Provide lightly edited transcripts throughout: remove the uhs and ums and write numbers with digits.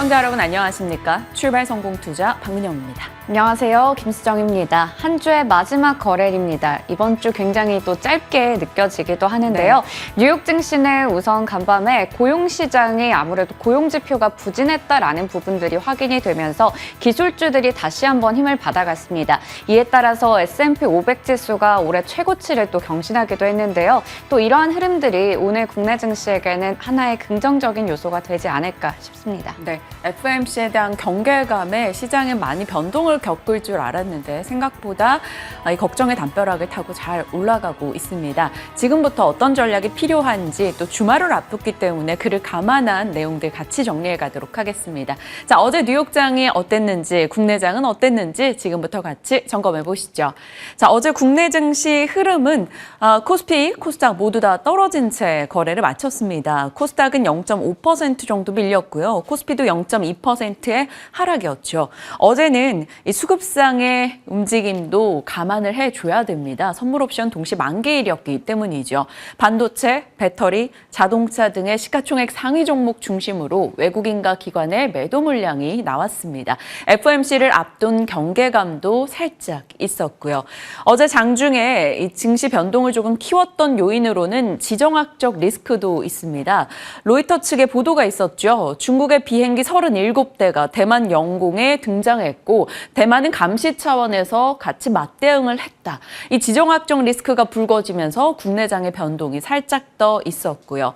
시청자 여러분 안녕하십니까? 출발 성공 투자 박민영입니다. 안녕하세요. 김수정입니다. 한 주의 마지막 거래일입니다. 이번 주 굉장히 또 짧게 느껴지기도 하는데요. 뉴욕 증시는 우선 간밤에 고용시장이 아무래도 고용지표가 부진했다라는 부분들이 확인이 되면서 기술주들이 다시 한번 힘을 받아갔습니다. 이에 따라서 S&P 500 지수가 올해 최고치를 또 경신하기도 했는데요. 또 이러한 흐름들이 오늘 국내 증시에게는 하나의 긍정적인 요소가 되지 않을까 싶습니다. 네, FOMC에 대한 경계감에 시장에 많이 변동을 겪을 줄 알았는데 생각보다 이 걱정의 담벼락을 타고 잘 올라가고 있습니다. 지금부터 어떤 전략이 필요한지 또 주말을 앞뒀기 때문에 그를 감안한 내용들 같이 정리해 가도록 하겠습니다. 자, 어제 뉴욕장이 어땠는지, 국내장은 어땠는지 지금부터 같이 점검해 보시죠. 자, 어제 국내 증시 흐름은 코스피, 코스닥 모두 다 떨어진 채 거래를 마쳤습니다. 코스닥은 0.5% 정도 밀렸고요. 코스피도 0.2%의 하락이었죠. 어제는 이 수급상의 움직임도 감안을 해줘야 됩니다. 선물 옵션 동시 만기일이었기 때문이죠. 반도체, 배터리, 자동차 등의 시가총액 상위 종목 중심으로 외국인과 기관의 매도 물량이 나왔습니다. FOMC를 앞둔 경계감도 살짝 있었고요. 어제 장중에 이 증시 변동을 조금 키웠던 요인으로는 지정학적 리스크도 있습니다. 로이터 측의 보도가 있었죠. 중국의 비행기 37대가 대만 영공에 등장했고 대만은 감시 차원에서 같이 맞대응을 했다. 이 지정학적 리스크가 불거지면서 국내장의 변동이 살짝 더 있었고요.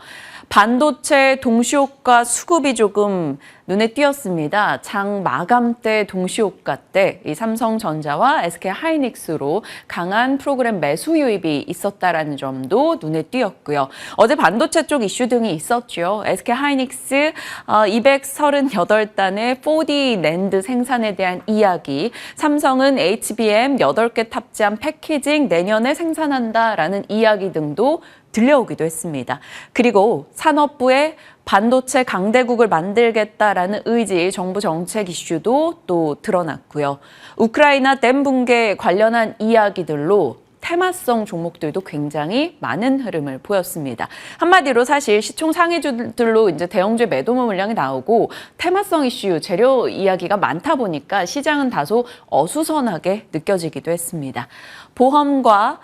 반도체 동시효과 수급이 조금 눈에 띄었습니다. 장 마감 때 동시효과 때 이 삼성전자와 SK하이닉스로 강한 프로그램 매수 유입이 있었다라는 점도 눈에 띄었고요. 어제 반도체 쪽 이슈 등이 있었죠. SK하이닉스 238단의 4D 낸드 생산에 대한 이야기, 삼성은 HBM 8개 탑재한 패키징 내년에 생산한다라는 이야기 등도 들려오기도 했습니다. 그리고 산업부의 반도체 강대국을 만들겠다라는 의지, 정부 정책 이슈도 또 드러났고요. 우크라이나 댐 붕괴 관련한 이야기들로 테마성 종목들도 굉장히 많은 흐름을 보였습니다. 한마디로 사실 시총 상위주들로 이제 대형주의 매도 물량이 나오고 테마성 이슈, 재료 이야기가 많다 보니까 시장은 다소 어수선하게 느껴지기도 했습니다. 보험과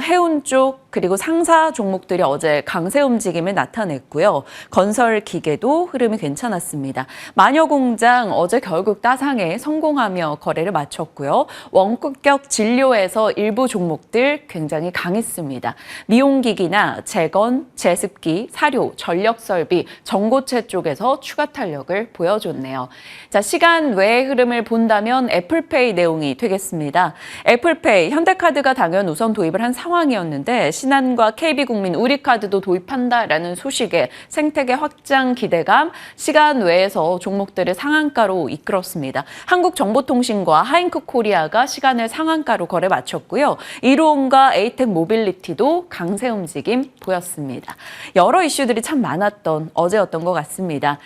해운 쪽 그리고 상사 종목들이 어제 강세 움직임을 나타냈고요. 건설 기계도 흐름이 괜찮았습니다. 마녀공장 어제 결국 따상에 성공하며 거래를 마쳤고요. 원격 진료에서 일부 종목들 굉장히 강했습니다. 미용기기나 재건, 제습기, 사료, 전력설비, 전고체 쪽에서 추가 탄력을 보여줬네요. 자, 시간 외의 흐름을 본다면 애플페이 내용이 되겠습니다. 애플페이, 현대카드가 당연 우선 도입을 한 상황이었는데 신한과 KB국민, 우리카드도 도입한다라는 소식에 생태계 확장 기대감, 시간 외에서 종목들을 상한가로 이끌었습니다. 한국정보통신과 하잉크코리아가 시간을 상한가로 거래 마쳤고요. 이로움과 에이텍 모빌리티도 강세 움직임 보였습니다. 여러 이슈들이 참 많았던 어제였던 것 같습니다.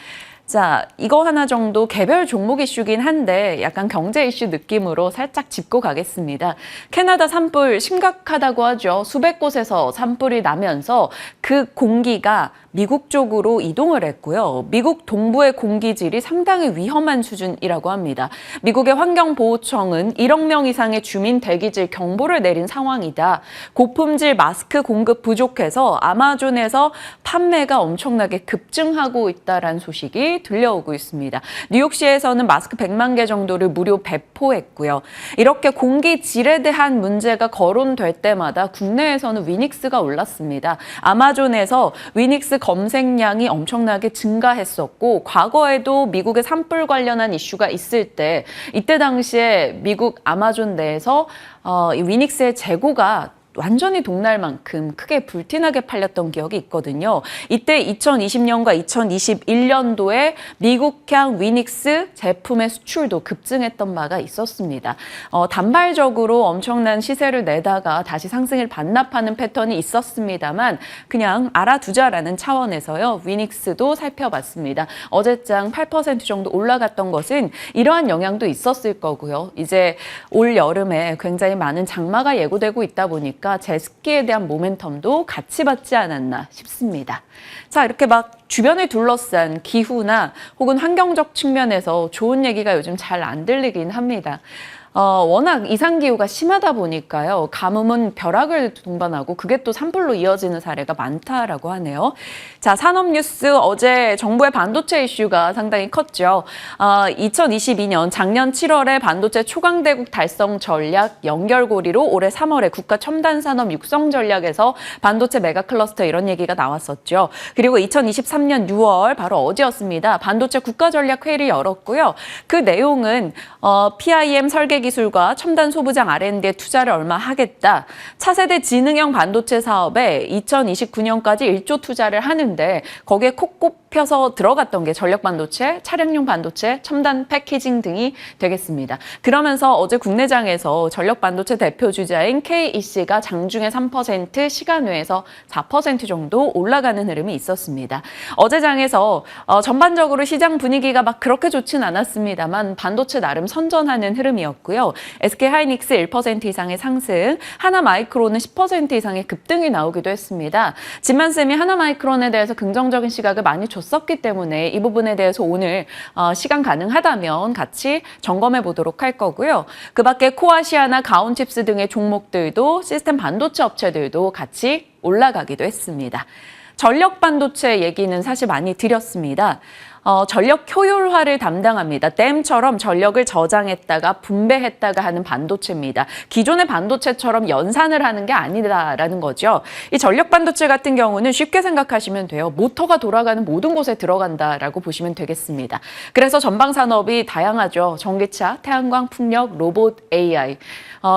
자, 이거 하나 정도 개별 종목 이슈긴 한데 약간 경제 이슈 느낌으로 살짝 짚고 가겠습니다. 캐나다 산불 심각하다고 하죠. 수백 곳에서 산불이 나면서 그 공기가 미국 쪽으로 이동을 했고요. 미국 동부의 공기질이 상당히 위험한 수준이라고 합니다. 미국의 환경보호청은 1억 명 이상의 주민 대기질 경보를 내린 상황이다. 고품질 마스크 공급 부족해서 아마존에서 판매가 엄청나게 급증하고 있다는 소식이 들려오고 있습니다. 뉴욕시에서는 마스크 100만 개 정도를 무료 배포했고요. 이렇게 공기질에 대한 문제가 거론될 때마다 국내에서는 위닉스가 올랐습니다. 아마존에서 위닉스 검색량이 엄청나게 증가했었고 과거에도 미국의 산불 관련한 이슈가 있을 때 이때 당시에 미국 아마존 내에서 이 위닉스의 재고가 완전히 동날 만큼 크게 불티나게 팔렸던 기억이 있거든요. 이때 2020년과 2021년도에 미국향 위닉스 제품의 수출도 급증했던 바가 있었습니다. 단발적으로 엄청난 시세를 내다가 다시 상승을 반납하는 패턴이 있었습니다만 그냥 알아두자라는 차원에서요. 위닉스도 살펴봤습니다. 어제장 8% 정도 올라갔던 것은 이러한 영향도 있었을 거고요. 이제 올 여름에 굉장히 많은 장마가 예고되고 있다 보니까 보니까 제습기에 대한 모멘텀도 같이 받지 않았나 싶습니다. 자, 이렇게 막 주변을 둘러싼 기후나 혹은 환경적 측면에서 좋은 얘기가 요즘 잘 안 들리긴 합니다. 워낙 이상기후가 심하다 보니까요. 가뭄은 벼락을 동반하고 그게 또 산불로 이어지는 사례가 많다라고 하네요. 자, 산업뉴스 어제 정부의 반도체 이슈가 상당히 컸죠. 2022년 작년 7월에 반도체 초강대국 달성 전략 연결고리로 올해 3월에 국가 첨단 산업 육성 전략에서 반도체 메가 클러스터 이런 얘기가 나왔었죠. 그리고 2023년 6월 바로 어제였습니다. 반도체 국가전략회의를 열었고요. 그 내용은 PIM 설계 기술과 첨단 소부장 R&D에 투자를 얼마 하겠다. 차세대 지능형 반도체 사업에 2029년까지 1조 투자를 하는데 거기에 콕 꼽혀서 들어갔던 게 전력 반도체, 차량용 반도체, 첨단 패키징 등이 되겠습니다. 그러면서 어제 국내장에서 전력 반도체 대표 주자인 KEC가 장중에 3%, 시간외에서 4% 정도 올라가는 흐름이 있었습니다. 어제 장에서 전반적으로 시장 분위기가 막 그렇게 좋진 않았습니다만 반도체 나름 선전하는 흐름이었고요. SK하이닉스 1% 이상의 상승, 하나마이크론은 10% 이상의 급등이 나오기도 했습니다. 진만쌤이 하나마이크론에 대해서 긍정적인 시각을 많이 줬었기 때문에 이 부분에 대해서 오늘 시간 가능하다면 같이 점검해 보도록 할 거고요. 그 밖에 코아시아나 가온칩스 등의 종목들도 시스템 반도체 업체들도 같이 올라가기도 했습니다. 전력 반도체 얘기는 사실 많이 드렸습니다. 전력 효율화를 담당합니다. 댐처럼 전력을 저장했다가 분배했다가 하는 반도체입니다. 기존의 반도체처럼 연산을 하는 게 아니다라는 거죠. 이 전력 반도체 같은 경우는 쉽게 생각하시면 돼요. 모터가 돌아가는 모든 곳에 들어간다라고 보시면 되겠습니다. 그래서 전방 산업이 다양하죠. 전기차, 태양광, 풍력, 로봇, AI.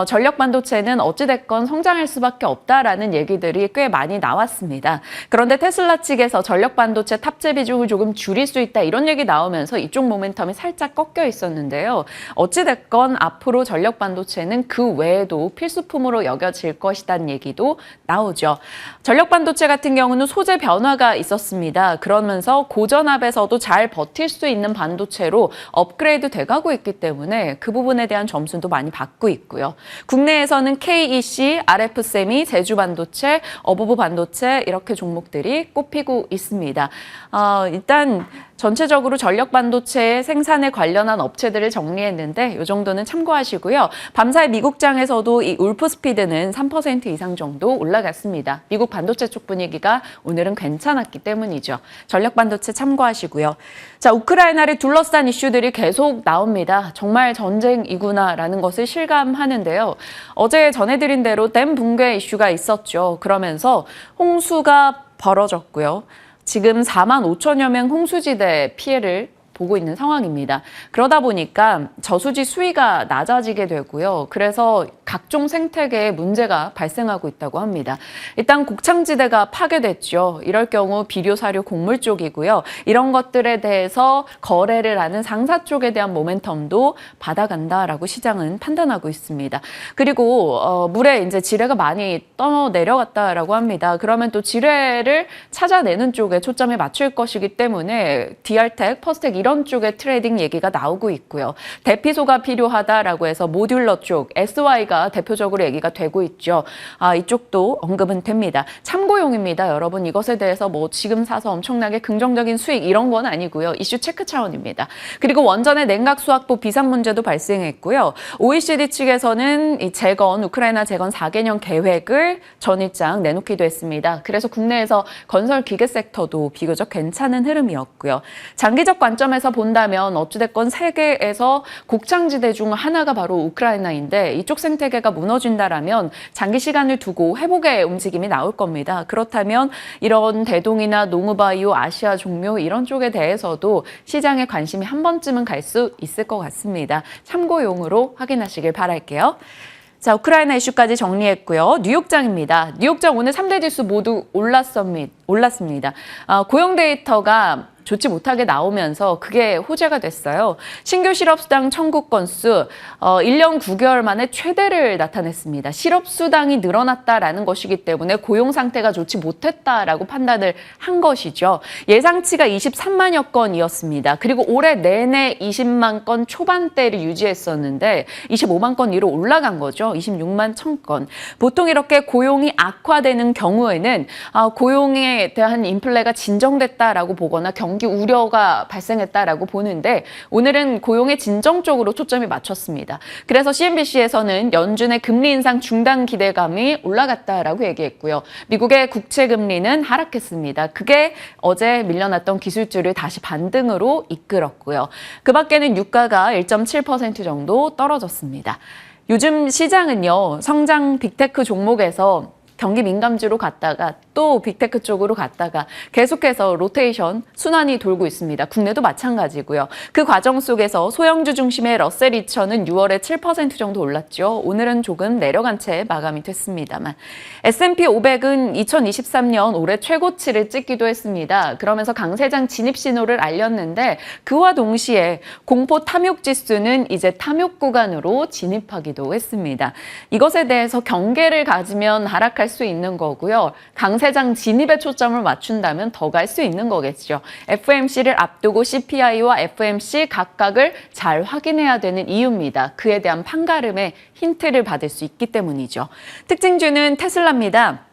전력 반도체는 어찌됐건 성장할 수밖에 없다라는 얘기들이 꽤 많이 나왔습니다. 그런데 테슬라 측에서 전력 반도체 탑재 비중을 조금 줄일 수 있다 이런 얘기 나오면서 이쪽 모멘텀이 살짝 꺾여 있었는데요. 어찌됐건 앞으로 전력 반도체는 그 외에도 필수품으로 여겨질 것이라는 얘기도 나오죠. 전력 반도체 같은 경우는 소재 변화가 있었습니다. 그러면서 고전압에서도 잘 버틸 수 있는 반도체로 업그레이드 돼가고 있기 때문에 그 부분에 대한 점수도 많이 받고 있고요. 국내에서는 KEC, RF세미, 제주반도체, 어부부 반도체 이렇게 종목들이 꼽히고 있습니다. 일단 전체적으로 전력 반도체 생산에 관련한 업체들을 정리했는데 이 정도는 참고하시고요. 밤사이 미국장에서도 이 울프스피드는 3% 이상 정도 올라갔습니다. 미국 반도체 쪽 분위기가 오늘은 괜찮았기 때문이죠. 전력 반도체 참고하시고요. 자, 우크라이나를 둘러싼 이슈들이 계속 나옵니다. 정말 전쟁이구나라는 것을 실감하는데요. 어제 전해드린 대로 댐 붕괴 이슈가 있었죠. 그러면서 홍수가 벌어졌고요. 지금 4만 5천여 명 홍수지대 피해를 보고 있는 상황입니다. 그러다 보니까 저수지 수위가 낮아지게 되고요. 그래서 각종 생태계에 문제가 발생하고 있다고 합니다. 일단 곡창지대가 파괴됐죠. 이럴 경우 비료, 사료, 곡물 쪽이고요. 이런 것들에 대해서 거래를 하는 상사 쪽에 대한 모멘텀도 받아간다라고 시장은 판단하고 있습니다. 그리고 물에 이제 지뢰가 많이 떠내려갔다라고 합니다. 그러면 또 지뢰를 찾아내는 쪽에 초점을 맞출 것이기 때문에 DR텍, 퍼스텍 이런 쪽의 트레이딩 얘기가 나오고 있고요. 대피소가 필요하다라고 해서 모듈러 쪽, SY가 대표적으로 얘기가 되고 있죠. 이쪽도 언급은 됩니다. 참고용입니다. 여러분 이것에 대해서 뭐 지금 사서 엄청나게 긍정적인 수익 이런 건 아니고요. 이슈 체크 차원입니다. 그리고 원전의 냉각 수확부 비상 문제도 발생했고요. OECD 측에서는 이 재건, 우크라이나 재건 4개년 계획을 전일장 내놓기도 했습니다. 그래서 국내에서 건설 기계 섹터도 비교적 괜찮은 흐름이었고요. 장기적 관점에서 본다면 어찌됐건 세계에서 곡창지대 중 하나가 바로 우크라이나인데 이쪽 생태계가 무너진다라면 장기 시간을 두고 회복의 움직임이 나올 겁니다. 그렇다면 이런 대동이나 농우바이오, 아시아 종묘 이런 쪽에 대해서도 시장의 관심이 한 번쯤은 갈 수 있을 것 같습니다. 참고용으로 확인하시길 바랄게요. 자, 우크라이나 이슈까지 정리했고요. 뉴욕장입니다. 뉴욕장 오늘 3대 지수 모두 올랐습니다. 고용 데이터가 좋지 못하게 나오면서 그게 호재가 됐어요. 신규 실업수당 청구 건수 1년 9개월 만에 최대를 나타냈습니다. 실업수당이 늘어났다라는 것이기 때문에 고용 상태가 좋지 못했다라고 판단을 한 것이죠. 예상치가 23만여 건이었습니다. 그리고 올해 내내 20만 건 초반대를 유지했었는데 25만 건 위로 올라간 거죠. 26만 1,000건. 보통 이렇게 고용이 악화되는 경우에는 고용에 대한 인플레가 진정됐다라고 보거나 경기 우려가 발생했다라고 보는데 오늘은 고용의 진정 쪽으로 초점이 맞췄습니다. 그래서 CNBC에서는 연준의 금리 인상 중단 기대감이 올라갔다라고 얘기했고요. 미국의 국채 금리는 하락했습니다. 그게 어제 밀려났던 기술주를 다시 반등으로 이끌었고요. 그 밖에는 유가가 1.7% 정도 떨어졌습니다. 요즘 시장은요, 성장 빅테크 종목에서 경기 민감주로 갔다가 또 빅테크 쪽으로 갔다가 계속해서 로테이션 순환이 돌고 있습니다. 국내도 마찬가지고요. 그 과정 속에서 소형주 중심의 러셀 2000은 6월에 7% 정도 올랐죠. 오늘은 조금 내려간 채 마감이 됐습니다만 S&P 500은 2023년 올해 최고치를 찍기도 했습니다. 그러면서 강세장 진입 신호를 알렸는데 그와 동시에 공포 탐욕 지수는 이제 탐욕 구간으로 진입하기도 했습니다. 이것에 대해서 경계를 가지면 하락할 수 있는 거고요. 강세장 진입에 초점을 맞춘다면 더 갈 수 있는 거겠죠. FOMC를 앞두고 CPI와 FOMC 각각을 잘 확인해야 되는 이유입니다. 그에 대한 판가름의 힌트를 받을 수 있기 때문이죠. 특징주는 테슬라입니다.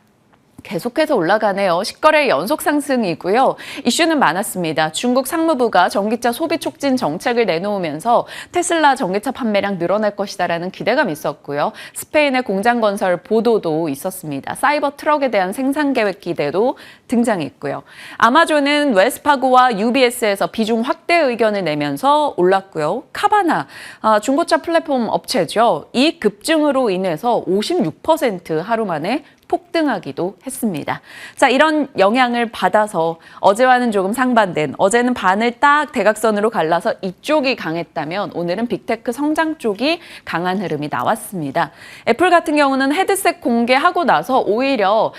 계속해서 올라가네요. 10거래 연속 상승이고요. 이슈는 많았습니다. 중국 상무부가 전기차 소비 촉진 정책을 내놓으면서 테슬라 전기차 판매량 늘어날 것이다라는 기대감이 있었고요. 스페인의 공장 건설 보도도 있었습니다. 사이버 트럭에 대한 생산 계획 기대도 등장했고요. 아마존은 웰스파고와 UBS에서 비중 확대 의견을 내면서 올랐고요. 카바나, 중고차 플랫폼 업체죠. 이익 급증으로 인해서 56% 하루 만에 폭등하기도 했습니다. 자, 이런 영향을 받아서 어제와는 조금 상반된, 어제는 반을 딱 대각선으로 갈라서 이쪽이 강했다면 오늘은 빅테크 성장 쪽이 강한 흐름이 나왔습니다. 애플 같은 경우는 헤드셋 공개하고 나서 오히려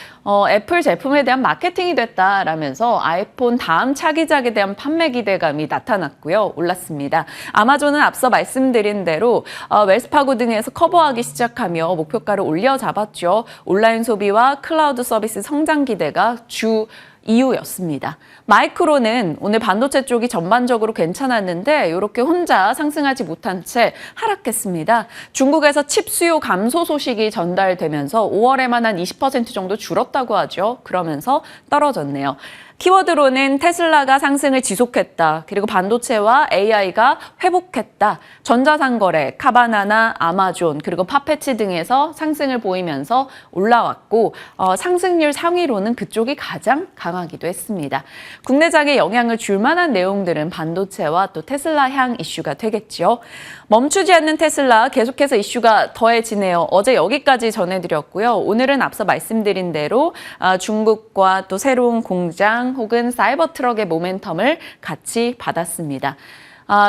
애플 제품에 대한 마케팅이 됐다라면서 아이폰 다음 차기작에 대한 판매 기대감이 나타났고요. 올랐습니다. 아마존은 앞서 말씀드린 대로 웰스파고 등에서 커버하기 시작하며 목표가를 올려잡았죠. 온라인 소비와 클라우드 서비스 성장 기대가 주 이유였습니다. 마이크론은 오늘 반도체 쪽이 전반적으로 괜찮았는데 이렇게 혼자 상승하지 못한 채 하락했습니다. 중국에서 칩 수요 감소 소식이 전달되면서 5월에만 한 20% 정도 줄었다고 하죠. 그러면서 떨어졌네요. 키워드로는 테슬라가 상승을 지속했다. 그리고 반도체와 AI가 회복했다. 전자상거래, 카바나나 아마존, 그리고 파페치 등에서 상승을 보이면서 올라왔고 상승률 상위로는 그쪽이 가장 강하기도 했습니다. 국내장에 영향을 줄 만한 내용들은 반도체와 또 테슬라 향 이슈가 되겠죠. 멈추지 않는 테슬라 계속해서 이슈가 더해지네요. 어제 여기까지 전해드렸고요. 오늘은 앞서 말씀드린 대로 중국과 또 새로운 공장 혹은 사이버 트럭의 모멘텀을 같이 받았습니다.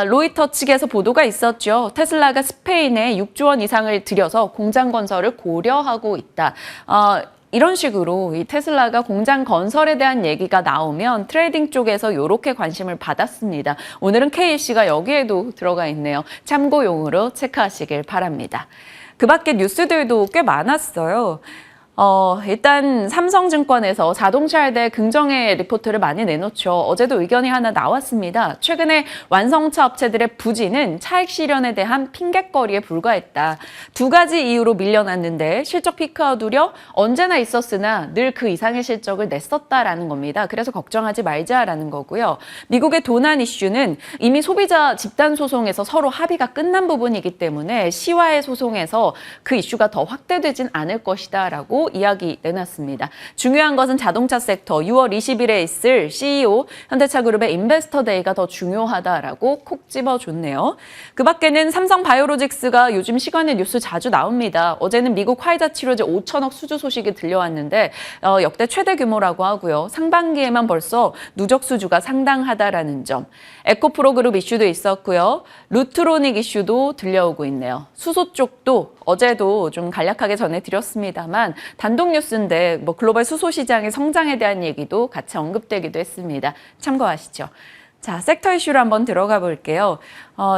로이터 측에서 보도가 있었죠. 테슬라가 스페인에 6조 원 이상을 들여서 공장 건설을 고려하고 있다. 이런 식으로 이 테슬라가 공장 건설에 대한 얘기가 나오면 트레이딩 쪽에서 이렇게 관심을 받았습니다. 오늘은 KC가 여기에도 들어가 있네요. 참고용으로 체크하시길 바랍니다. 그 밖에 뉴스들도 꽤 많았어요. 일단 삼성증권에서 자동차에 대해 긍정의 리포트를 많이 내놓죠. 어제도 의견이 하나 나왔습니다. 최근에 완성차 업체들의 부진은 차익 실현에 대한 핑곗거리에 불과했다. 두 가지 이유로 밀려났는데 실적 피크아웃 우려 언제나 있었으나 늘 그 이상의 실적을 냈었다라는 겁니다. 그래서 걱정하지 말자라는 거고요. 미국의 도난 이슈는 이미 소비자 집단 소송에서 서로 합의가 끝난 부분이기 때문에 시와의 소송에서 그 이슈가 더 확대되진 않을 것이다라고 이야기 내놨습니다. 중요한 것은 자동차 섹터 6월 20일에 있을 CEO 현대차그룹의 인베스터 데이가 더 중요하다라고 콕 집어줬네요. 그 밖에는 삼성바이오로직스가 요즘 시간에 뉴스 자주 나옵니다. 어제는 미국 화이자 치료제 5천억 수주 소식이 들려왔는데 역대 최대 규모라고 하고요. 상반기에만 벌써 누적 수주가 상당하다라는 점. 에코프로그룹 이슈도 있었고요. 루트로닉 이슈도 들려오고 있네요. 수소 쪽도 어제도 좀 간략하게 전해드렸습니다만 단독 뉴스인데 뭐 글로벌 수소 시장의 성장에 대한 얘기도 같이 언급되기도 했습니다. 참고하시죠. 자, 섹터 이슈로 한번 들어가 볼게요.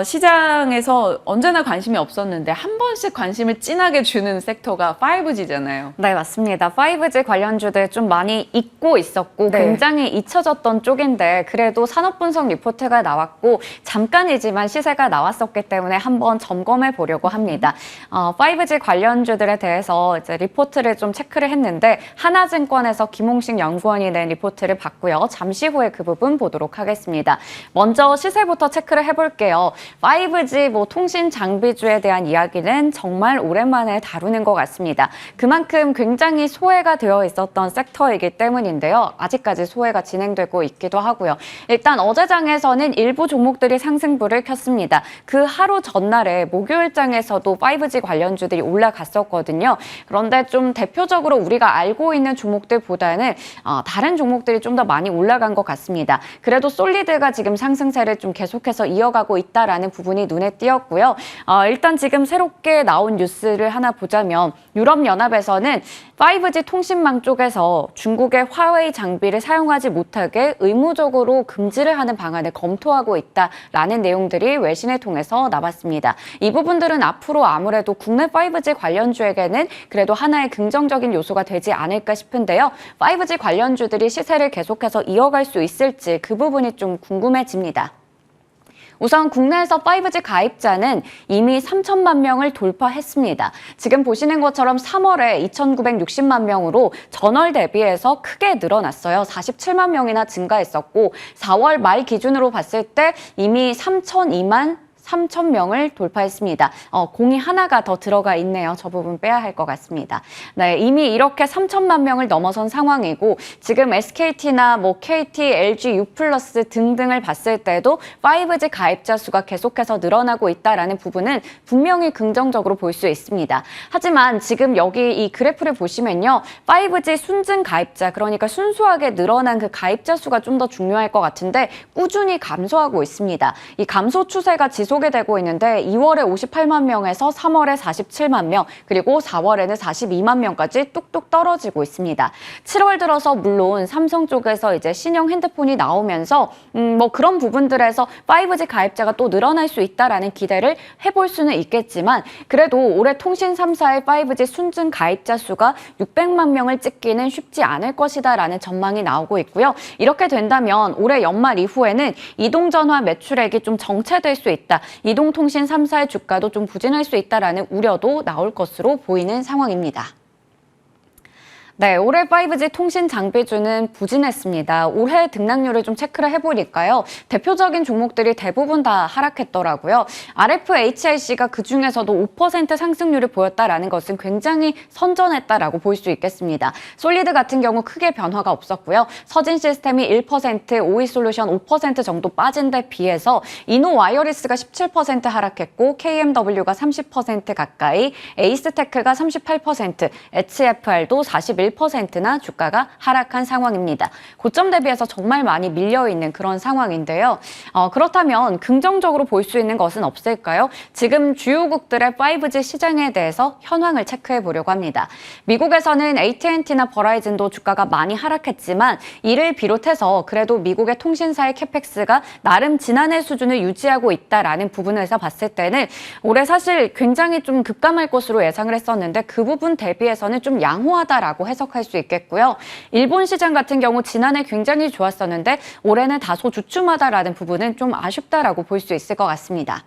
시장에서 언제나 관심이 없었는데 한 번씩 관심을 진하게 주는 섹터가 5G잖아요. 네, 맞습니다. 5G 관련주들 좀 많이 잊고 있었고 네. 굉장히 잊혀졌던 쪽인데 그래도 산업분석 리포트가 나왔고 잠깐이지만 시세가 나왔었기 때문에 한번 점검해 보려고 합니다. 5G 관련주들에 대해서 이제 리포트를 좀 체크를 했는데 하나증권에서 김홍식 연구원이 낸 리포트를 봤고요. 잠시 후에 그 부분 보도록 하겠습니다. 먼저 시세부터 체크를 해볼게요. 5G 통신 장비주에 대한 이야기는 정말 오랜만에 다루는 것 같습니다. 그만큼 굉장히 소외가 되어 있었던 섹터이기 때문인데요. 아직까지 소외가 진행되고 있기도 하고요. 일단 어제장에서는 일부 종목들이 상승불을 켰습니다. 그 하루 전날에 목요일장에서도 5G 관련주들이 올라갔었거든요. 그런데 좀 대표적으로 우리가 알고 있는 종목들보다는 다른 종목들이 좀 더 많이 올라간 것 같습니다. 그래도 솔리드가 지금 상승세를 좀 계속해서 이어가고 있다라는 부분이 눈에 띄었고요. 일단 지금 새롭게 나온 뉴스를 하나 보자면 유럽연합에서는 5G 통신망 쪽에서 중국의 화웨이 장비를 사용하지 못하게 의무적으로 금지를 하는 방안을 검토하고 있다라는 내용들이 외신을 통해서 나왔습니다. 이 부분들은 앞으로 아무래도 국내 5G 관련주에게는 그래도 하나의 긍정적인 요소가 되지 않을까 싶은데요. 5G 관련주들이 시세를 계속해서 이어갈 수 있을지 그 부분이 좀 궁금해집니다. 우선 국내에서 5G 가입자는 이미 3천만 명을 돌파했습니다. 지금 보시는 것처럼 3월에 2,960만 명으로 전월 대비해서 크게 늘어났어요. 47만 명이나 증가했었고 4월 말 기준으로 봤을 때 이미 3,000명을 돌파했습니다. 공이 하나가 더 들어가 있네요. 저 부분 빼야 할 것 같습니다. 네, 이미 이렇게 3천만 명을 넘어선 상황이고 지금 SKT나 KT, LG, U+ 등등을 봤을 때도 5G 가입자 수가 계속해서 늘어나고 있다라는 부분은 분명히 긍정적으로 볼 수 있습니다. 하지만 지금 여기 이 그래프를 보시면요. 5G 순증 가입자, 그러니까 순수하게 늘어난 그 가입자 수가 좀 더 중요할 것 같은데 꾸준히 감소하고 있습니다. 이 감소 추세가 지속이 되고 있는데 2월에 58만 명에서 3월에 47만 명, 그리고 4월에는 42만 명까지 뚝뚝 떨어지고 있습니다. 7월 들어서 물론 삼성 쪽에서 이제 신형 핸드폰이 나오면서 그런 부분들에서 5G 가입자가 또 늘어날 수 있다라는 기대를 해볼 수는 있겠지만 그래도 올해 통신 3사의 5G 순증 가입자 수가 600만 명을 찍기는 쉽지 않을 것이다라는 전망이 나오고 있고요. 이렇게 된다면 올해 연말 이후에는 이동전화 매출액이 좀 정체될 수 있다. 이동통신 3사의 주가도 좀 부진할 수 있다라는 우려도 나올 것으로 보이는 상황입니다. 네, 올해 5G 통신 장비주는 부진했습니다. 올해 등락률을 좀 체크를 해보니까요. 대표적인 종목들이 대부분 다 하락했더라고요. RFHIC가 그중에서도 5% 상승률을 보였다라는 것은 굉장히 선전했다라고 볼 수 있겠습니다. 솔리드 같은 경우 크게 변화가 없었고요. 서진 시스템이 1%, 오이솔루션 5% 정도 빠진 데 비해서 이노 와이어리스가 17% 하락했고 KMW가 30% 가까이, 에이스테크가 38%, HFR도 41%나 주가가 하락한 상황입니다. 고점 대비해서 정말 많이 밀려있는 그런 상황인데요. 그렇다면 긍정적으로 볼 수 있는 것은 없을까요? 지금 주요국들의 5G 시장에 대해서 현황을 체크해 보려고 합니다. 미국에서는 AT&T나 버라이즌도 주가가 많이 하락했지만 이를 비롯해서 그래도 미국의 통신사의 캐펙스가 나름 지난해 수준을 유지하고 있다라는 부분에서 봤을 때는 올해 사실 굉장히 좀 급감할 것으로 예상을 했었는데 그 부분 대비해서는 좀 양호하다라고 해석할 수 있겠고요. 일본 시장 같은 경우 지난해 굉장히 좋았었는데 올해는 다소 주춤하다라는 부분은 좀 아쉽다라고 볼 수 있을 것 같습니다.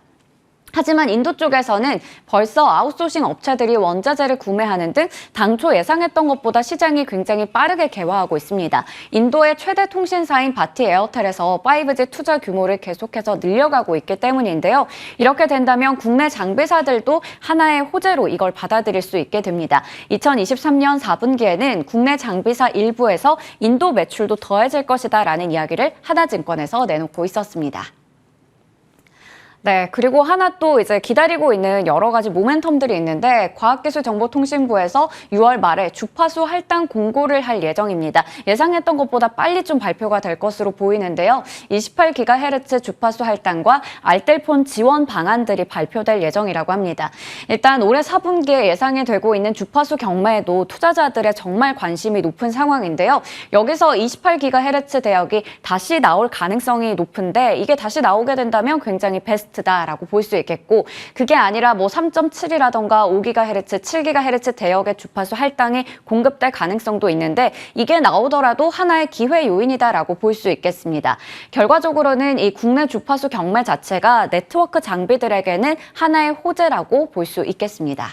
하지만 인도 쪽에서는 벌써 아웃소싱 업체들이 원자재를 구매하는 등 당초 예상했던 것보다 시장이 굉장히 빠르게 개화하고 있습니다. 인도의 최대 통신사인 바티 에어텔에서 5G 투자 규모를 계속해서 늘려가고 있기 때문인데요. 이렇게 된다면 국내 장비사들도 하나의 호재로 이걸 받아들일 수 있게 됩니다. 2023년 4분기에는 국내 장비사 일부에서 인도 매출도 더해질 것이다라는 이야기를 하나증권에서 내놓고 있었습니다. 네, 그리고 하나 또 이제 기다리고 있는 여러 가지 모멘텀들이 있는데 과학기술정보통신부에서 6월 말에 주파수 할당 공고를 할 예정입니다. 예상했던 것보다 빨리 좀 발표가 될 것으로 보이는데요. 28GHz 주파수 할당과 알뜰폰 지원 방안들이 발표될 예정이라고 합니다. 일단 올해 4분기에 예상이 되고 있는 주파수 경매에도 투자자들의 정말 관심이 높은 상황인데요. 여기서 28GHz 대역이 다시 나올 가능성이 높은데 이게 다시 나오게 된다면 굉장히 베스트다라고 볼 수 있겠고 그게 아니라 뭐 3.7이라던가 5GHz, 7GHz 대역의 주파수 할당이 공급될 가능성도 있는데 이게 나오더라도 하나의 기회 요인이다라고 볼 수 있겠습니다. 결과적으로는 이 국내 주파수 경매 자체가 네트워크 장비들에게는 하나의 호재라고 볼 수 있겠습니다.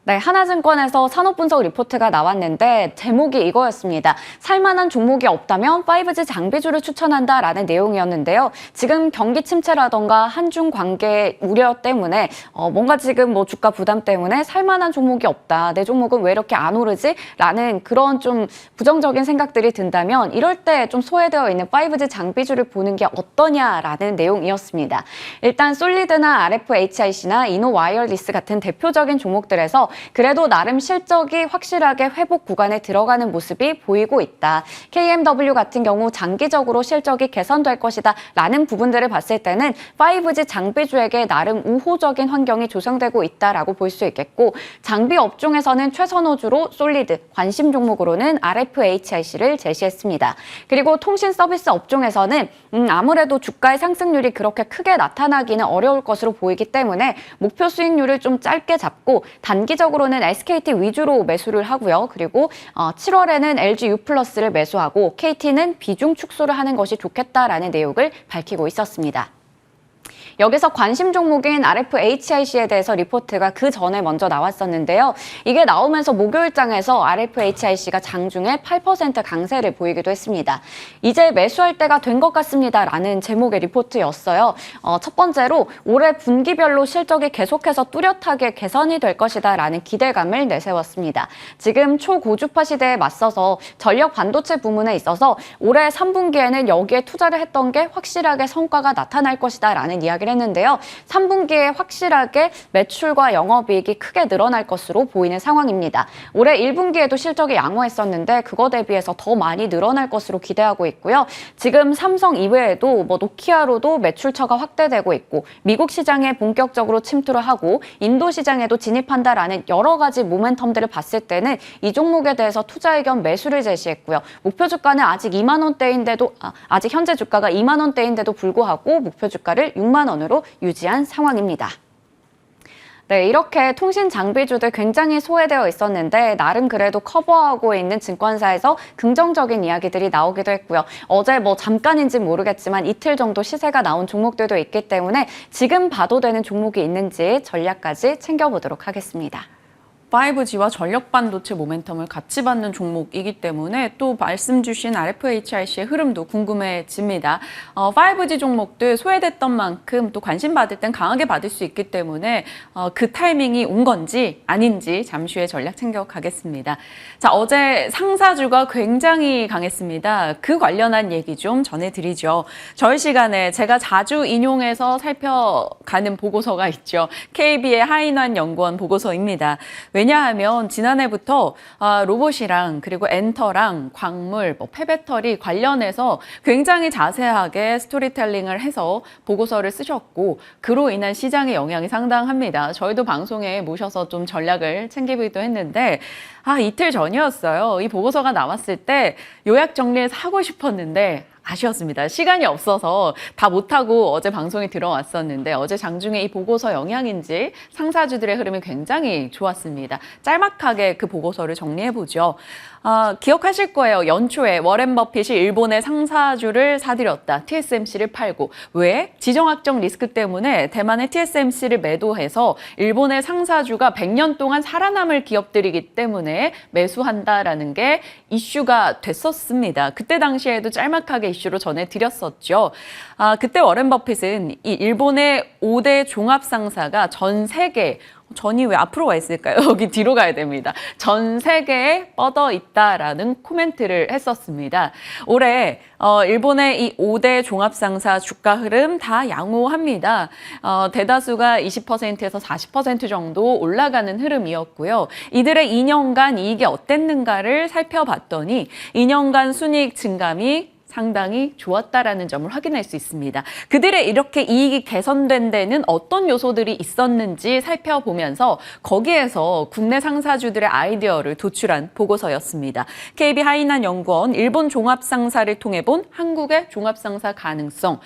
네, 하나증권에서 산업분석 리포트가 나왔는데 제목이 이거였습니다. 살만한 종목이 없다면 5G 장비주를 추천한다라는 내용이었는데요. 지금 경기 침체라던가 한중 관계 우려 때문에 뭔가 지금 뭐 주가 부담 때문에 살만한 종목이 없다. 내 종목은 왜 이렇게 안 오르지? 라는 그런 좀 부정적인 생각들이 든다면 이럴 때 좀 소외되어 있는 5G 장비주를 보는 게 어떠냐라는 내용이었습니다. 일단 솔리드나 RFHIC나 이노와이어리스 같은 대표적인 종목들에서 그래도 나름 실적이 확실하게 회복 구간에 들어가는 모습이 보이고 있다. KMW 같은 경우 장기적으로 실적이 개선될 것이다 라는 부분들을 봤을 때는 5G 장비주에게 나름 우호적인 환경이 조성되고 있다라고 볼 수 있겠고 장비 업종에서는 최선호주로 솔리드, 관심 종목으로는 RFHIC를 제시했습니다. 그리고 통신 서비스 업종에서는 아무래도 주가의 상승률이 그렇게 크게 나타나기는 어려울 것으로 보이기 때문에 목표 수익률을 좀 짧게 잡고 단기적으로는 SKT 위주로 매수를 하고요. 그리고 7월에는 LG U+를 매수하고 KT는 비중 축소를 하는 것이 좋겠다라는 내용을 밝히고 있었습니다. 여기서 관심 종목인 RFHIC에 대해서 리포트가 그 전에 먼저 나왔었는데요. 이게 나오면서 목요일장에서 RFHIC가 장중에 8% 강세를 보이기도 했습니다. 이제 매수할 때가 된 것 같습니다라는 제목의 리포트였어요. 첫 번째로 올해 분기별로 실적이 계속해서 뚜렷하게 개선이 될 것이다라는 기대감을 내세웠습니다. 지금 초고주파 시대에 맞서서 전력 반도체 부문에 있어서 올해 3분기에는 여기에 투자를 했던 게 확실하게 성과가 나타날 것이다라는 이야기를 했는데요. 3분기에 확실하게 매출과 영업이익이 크게 늘어날 것으로 보이는 상황입니다. 올해 1분기에도 실적이 양호했었는데 그거 대비해서 더 많이 늘어날 것으로 기대하고 있고요. 지금 삼성 이외에도 노키아로도 매출처가 확대되고 있고 미국 시장에 본격적으로 침투를 하고 인도 시장에도 진입한다라는 여러 가지 모멘텀들을 봤을 때는 이 종목에 대해서 투자 의견 매수를 제시했고요. 목표 주가는 아직 2만 원대인데도 아직 현재 주가가 2만 원대인데도 불구하고 목표 주가를 6만 원으로 유지한 상황입니다. 네, 이렇게 통신 장비주들 굉장히 소외되어 있었는데 나름 그래도 커버하고 있는 증권사에서 긍정적인 이야기들이 나오기도 했고요. 어제 뭐 잠깐인지 모르겠지만 이틀 정도 시세가 나온 종목들도 있기 때문에 지금 봐도 되는 종목이 있는지 전략까지 챙겨보도록 하겠습니다. 5G와 전력 반도체 모멘텀을 같이 받는 종목이기 때문에 또 말씀 주신 RFHIC의 흐름도 궁금해집니다. 5G 종목들 소외됐던 만큼 또 관심 받을 땐 강하게 받을 수 있기 때문에 그 타이밍이 온 건지 아닌지 잠시 후에 전략 챙겨가겠습니다. 자, 어제 상사주가 굉장히 강했습니다. 그 관련한 얘기 좀 전해드리죠. 저희 시간에 제가 자주 인용해서 살펴가는 보고서가 있죠. KB의 하인환 연구원 보고서입니다. 왜냐하면 지난해부터 로봇이랑 그리고 엔터랑 광물, 폐배터리 관련해서 굉장히 자세하게 스토리텔링을 해서 보고서를 쓰셨고 그로 인한 시장의 영향이 상당합니다. 저희도 방송에 모셔서 좀 전략을 챙기기도 했는데 이틀 전이었어요. 이 보고서가 나왔을 때 요약 정리해서 하고 싶었는데 아쉬웠습니다. 시간이 없어서 다 못하고 어제 방송에 들어왔었는데 어제 장중에 이 보고서 영향인지 상사주들의 흐름이 굉장히 좋았습니다. 짤막하게 그 보고서를 정리해보죠. 기억하실 거예요. 연초에 워렌 버핏이 일본의 상사주를 사들였다. TSMC를 팔고. 왜? 지정학적 리스크 때문에 대만의 TSMC를 매도해서 일본의 상사주가 100년 동안 살아남을 기업들이기 때문에 매수한다라는 게 이슈가 됐었습니다. 그때 당시에도 짤막하게 이슈로 전해드렸었죠. 그때 워렌 버핏은 이 일본의 5대 종합상사가 전 세계, 전이 왜 앞으로 와 있을까요? 여기 뒤로 가야 됩니다. 전 세계에 뻗어 있다라는 코멘트를 했었습니다. 올해 일본의 이 5대 종합상사 주가 흐름 다 양호합니다. 대다수가 20%에서 40% 정도 올라가는 흐름이었고요. 이들의 2년간 이익이 어땠는가를 살펴봤더니 2년간 순이익 증감이 상당히 좋았다라는 점을 확인할 수 있습니다. 그들의 이렇게 이익이 개선된 데는 어떤 요소들이 있었는지 살펴보면서 거기에서 국내 상사주들의 아이디어를 도출한 보고서였습니다. KB 하이난 연구원 일본 종합상사를 통해 본 한국의 종합상사 가능성.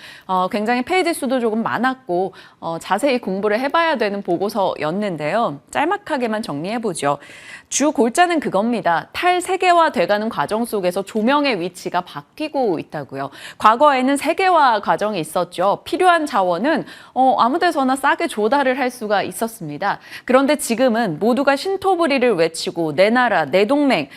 굉장히 페이지 수도 조금 많았고 자세히 공부를 해봐야 되는 보고서였는데요. 짤막하게만 정리해보죠. 주 골자는 그겁니다. 탈세계화 돼가는 과정 속에서 조명의 위치가 바뀌고 있다고요. 과거에는 세계화 과정이 있었죠. 필요한 자원은 아무 데서나 싸게 조달을 할 수가 있었습니다. 그런데 지금은 모두가 신토부리를 외치고 내 나라, 내 동맹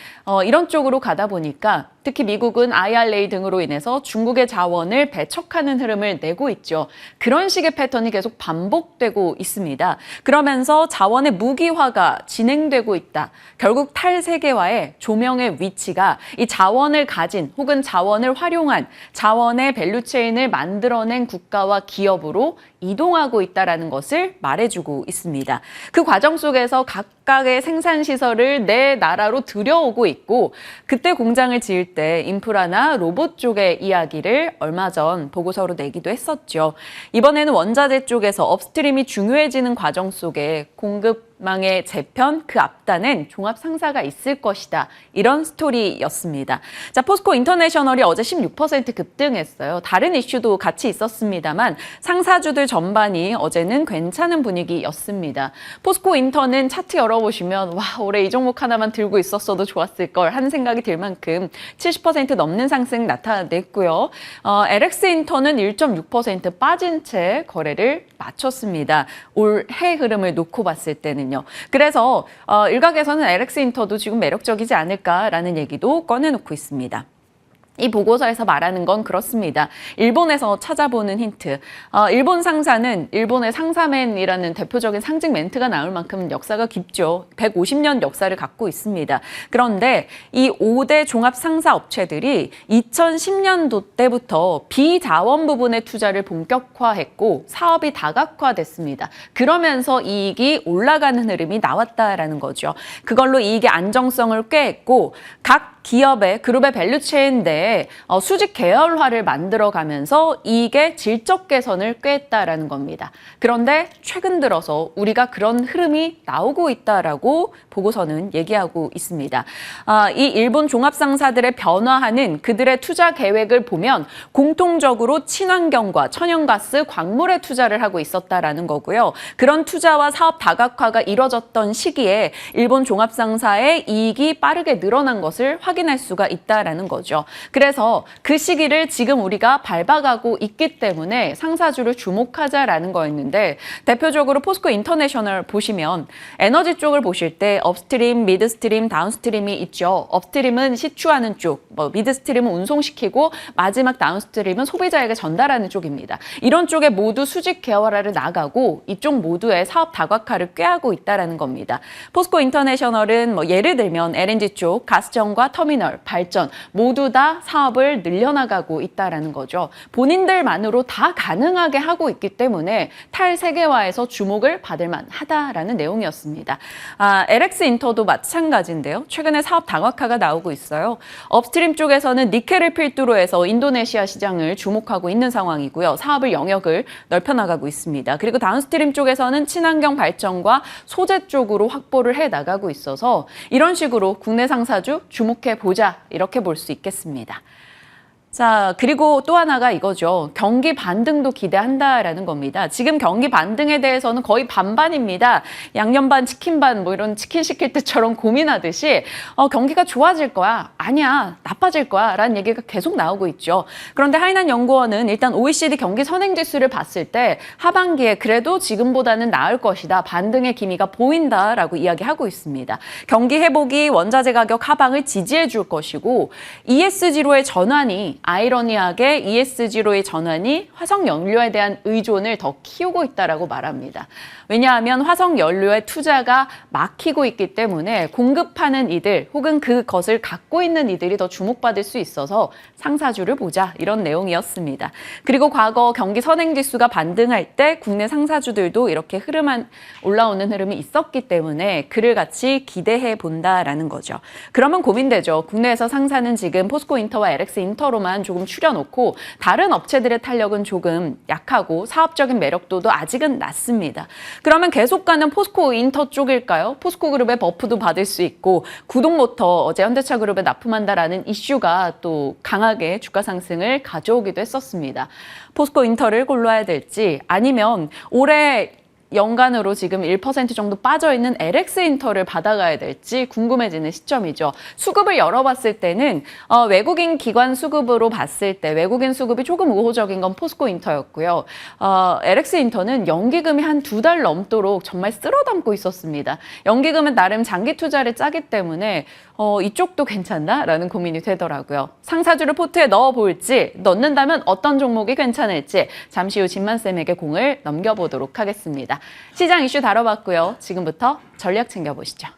이런 쪽으로 가다 보니까 특히 미국은 IRA 등으로 인해서 중국의 자원을 배척하는 흐름을 내고 있죠. 그런 식의 패턴이 계속 반복되고 있습니다. 그러면서 자원의 무기화가 진행되고 있다. 결국 탈세계화의 조명의 위치가 이 자원을 가진 혹은 자원을 활용한 자원의 밸류체인을 만들어낸 국가와 기업으로 이동하고 있다는 것을 말해주고 있습니다. 그 과정 속에서 각각의 생산시설을 내 나라로 들여오고 있고 그때 공장을 지을 때 인프라나 로봇 쪽의 이야기를 얼마 전 보고서로 내기도 했었죠. 이번에는 원자재 쪽에서 업스트림이 중요해지는 과정 속에 공급망의 재편, 그 앞단엔 종합상사가 있을 것이다. 이런 스토리였습니다. 자, 포스코 인터내셔널이 어제 16% 급등했어요. 다른 이슈도 같이 있었습니다만 상사주들 전반이 어제는 괜찮은 분위기였습니다. 포스코 인터는 차트 열어보시면 와, 올해 이 종목 하나만 들고 있었어도 좋았을 걸 하는 생각이 들 만큼 70% 넘는 상승 나타냈고요. LX 인터는 1.6% 빠진 채 거래를 마쳤습니다. 올해 흐름을 놓고 봤을 때는요. 그래서 일각에서는 LX 인터도 지금 매력적이지 않을까라는 얘기도 꺼내놓고 있습니다. 이 보고서에서 말하는 건 그렇습니다. 일본에서 찾아보는 힌트. 일본 상사는 일본의 상사맨이라는 대표적인 상징 멘트가 나올 만큼 역사가 깊죠. 150년 역사를 갖고 있습니다. 그런데 이 5대 종합 상사 업체들이 2010년도 때부터 비자원 부분의 투자를 본격화했고 사업이 다각화됐습니다. 그러면서 이익이 올라가는 흐름이 나왔다라는 거죠. 그걸로 이익의 안정성을 꾀했고 각 기업의 그룹의 밸류체인 내에 수직 계열화를 만들어가면서 이익의 질적 개선을 꾀했다라는 겁니다. 그런데 최근 들어서 우리가 그런 흐름이 나오고 있다라고 보고서는 얘기하고 있습니다. 이 일본 종합상사들의 변화하는 그들의 투자 계획을 보면 공통적으로 친환경과 천연가스, 광물에 투자를 하고 있었다라는 거고요. 그런 투자와 사업 다각화가 이뤄졌던 시기에 일본 종합상사의 이익이 빠르게 늘어난 것을 확인할 수가 있다라는 거죠. 그래서 그 시기를 지금 우리가 밟아가고 있기 때문에 상사주를 주목하자라는 거였는데 대표적으로 포스코 인터내셔널 보시면 에너지 쪽을 보실 때 업스트림, 미드스트림, 다운스트림이 있죠. 업스트림은 시추하는 쪽, 미드스트림은 운송시키고 마지막 다운스트림은 소비자에게 전달하는 쪽입니다. 이런 쪽에 모두 수직 계열화를 나가고 이쪽 모두의 사업 다각화를 꾀하고 있다는 겁니다. 포스코 인터내셔널은 예를 들면 LNG 쪽, 가스전과 터미널, 발전 모두 다 사업을 늘려나가고 있다는 거죠. 본인들만으로 다 가능하게 하고 있기 때문에 탈세계화에서 주목을 받을 만하다라는 내용이었습니다. LX 인터도 마찬가지인데요. 최근에 사업 다각화가 나오고 있어요. 업스트림 쪽에서는 니켈을 필두로 해서 인도네시아 시장을 주목하고 있는 상황이고요. 사업을 영역을 넓혀나가고 있습니다. 그리고 다운스트림 쪽에서는 친환경 발전과 소재 쪽으로 확보를 해나가고 있어서 이런 식으로 국내 상사주 주목해보자 이렇게 볼 수 있겠습니다. 자, 그리고 또 하나가 이거죠. 경기 반등도 기대한다라는 겁니다. 지금 경기 반등에 대해서는 거의 반반입니다. 양념 반, 치킨 반, 이런 치킨 시킬 때처럼 고민하듯이 경기가 좋아질 거야. 아니야, 나빠질 거야. 라는 얘기가 계속 나오고 있죠. 그런데 하이난 연구원은 일단 OECD 경기 선행지수를 봤을 때 하반기에 그래도 지금보다는 나을 것이다. 반등의 기미가 보인다라고 이야기하고 있습니다. 경기 회복이 원자재 가격 하방을 지지해 줄 것이고 ESG로의 전환이 아이러니하게 ESG로의 전환이 화석 연료에 대한 의존을 더 키우고 있다라고 말합니다. 왜냐하면 화석 연료의 투자가 막히고 있기 때문에 공급하는 이들 혹은 그것을 갖고 있는 이들이 더 주목받을 수 있어서 상사주를 보자 이런 내용이었습니다. 그리고 과거 경기 선행지수가 반등할 때 국내 상사주들도 이렇게 올라오는 흐름이 있었기 때문에 그를 같이 기대해 본다라는 거죠. 그러면 고민되죠. 국내에서 상사는 지금 포스코 인터와 LX 인터로만 조금 추려놓고 다른 업체들의 탄력은 조금 약하고 사업적인 매력도도 아직은 낮습니다. 그러면 계속 가는 포스코 인터 쪽일까요? 포스코 그룹의 버프도 받을 수 있고 구동모터 어제 현대차 그룹에 납품한다라는 이슈가 또 강하게 주가 상승을 가져오기도 했었습니다. 포스코 인터를 골라야 될지 아니면 올해 연간으로 지금 1% 정도 빠져있는 LX 인터를 받아가야 될지 궁금해지는 시점이죠. 수급을 열어봤을 때는 외국인 기관 수급으로 봤을 때 외국인 수급이 조금 우호적인 건 포스코 인터였고요. LX 인터는 연기금이 한 2달 넘도록 정말 쓸어담고 있었습니다. 연기금은 나름 장기 투자를 짜기 때문에 이쪽도 괜찮나라는 고민이 되더라고요. 상사주를 포트에 넣어볼지, 넣는다면 어떤 종목이 괜찮을지 잠시 후 진만쌤에게 공을 넘겨보도록 하겠습니다. 시장 이슈 다뤄봤고요. 지금부터 전략 챙겨보시죠.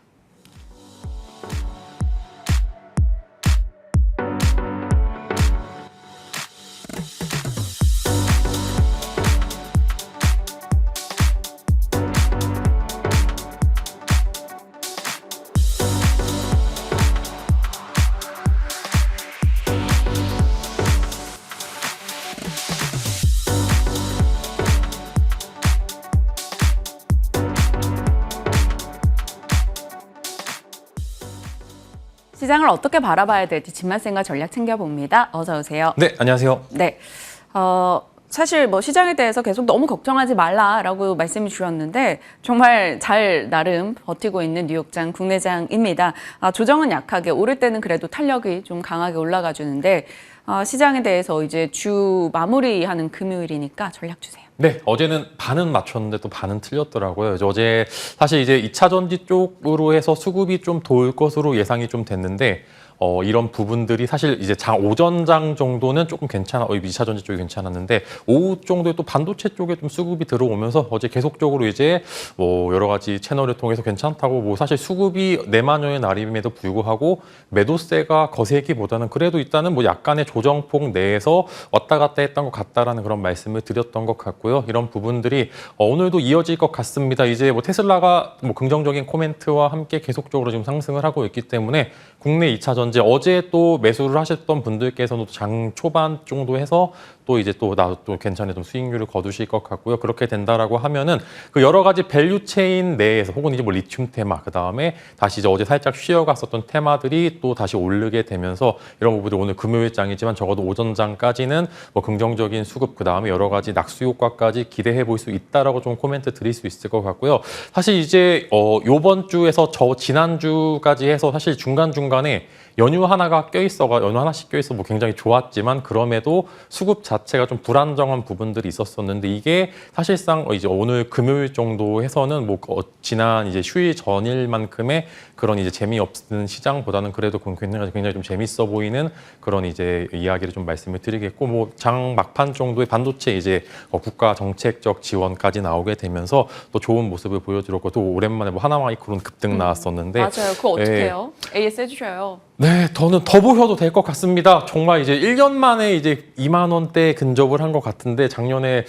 시장을 어떻게 바라봐야 될지 진만쌤과 전략 챙겨봅니다. 어서 오세요. 네, 안녕하세요. 네, 사실 뭐 시장에 대해서 계속 너무 걱정하지 말라라고 말씀을 주셨는데 정말 잘 나름 버티고 있는 뉴욕장 국내장입니다. 조정은 약하게 오를 때는 그래도 탄력이 좀 강하게 올라가 주는데 시장에 대해서 이제 주 마무리하는 금요일이니까 전략 주세요. 네, 어제는 반은 맞췄는데 또 반은 틀렸더라고요. 그래서 어제 사실 이제 2차 전지 쪽으로 해서 수급이 좀 돌 것으로 예상이 좀 됐는데 이런 부분들이 사실 이제 오전장 정도는 조금 2차 전지 쪽이 괜찮았는데 오후 정도에 또 반도체 쪽에 좀 수급이 들어오면서 어제 계속적으로 이제 뭐 여러 가지 채널을 통해서 괜찮다고 뭐 사실 수급이 내만여의 날임에도 불구하고 매도세가 거세기보다는 그래도 일단은 뭐 약간의 조정폭 내에서 왔다 갔다 했던 것 같다라는 그런 말씀을 드렸던 것 같고요. 이런 부분들이 오늘도 이어질 것 같습니다. 이제 뭐 테슬라가 뭐 긍정적인 코멘트와 함께 계속적으로 지금 상승을 하고 있기 때문에 국내 2차 전지 어제 또 매수를 하셨던 분들께서는 장 초반 정도 해서 또 이제 또 괜찮은 좀 수익률을 거두실 것 같고요. 그렇게 된다라고 하면은 그 여러 가지 밸류 체인 내에서 혹은 이제 뭐 리튬 테마 그다음에 다시 이제 어제 살짝 쉬어갔었던 테마들이 또 다시 오르게 되면서 이런 부분들 오늘 금요일장이지만 적어도 오전장까지는 뭐 긍정적인 수급 그다음에 여러 가지 낙수 효과까지 기대해 볼 수 있다라고 좀 코멘트 드릴 수 있을 것 같고요. 사실 이제 요번 주에서 지난주까지 해서 사실 중간중간에 연휴 하나씩 껴있어 뭐 굉장히 좋았지만 그럼에도 수급 자체가 좀 불안정한 부분들이 있었었는데 이게 사실상 이제 오늘 금요일 정도 해서는 뭐 지난 이제 휴일 전일만큼의 그런 이제 재미없는 시장보다는 그래도 굉장히 좀 재밌어 보이는 그런 이제 이야기를 좀 말씀을 드리겠고 뭐 장 막판 정도의 반도체 이제 국가 정책적 지원까지 나오게 되면서 또 좋은 모습을 보여드렸고 또 오랜만에 뭐 하나마이크론 급등 나왔었는데 맞아요. 그거 어떻게 해요? AS 해주셔요. 네, 저는 더 보셔도 될 것 같습니다. 정말 이제 1년 만에 이제 2만 원대 근접을 한 것 같은데 작년에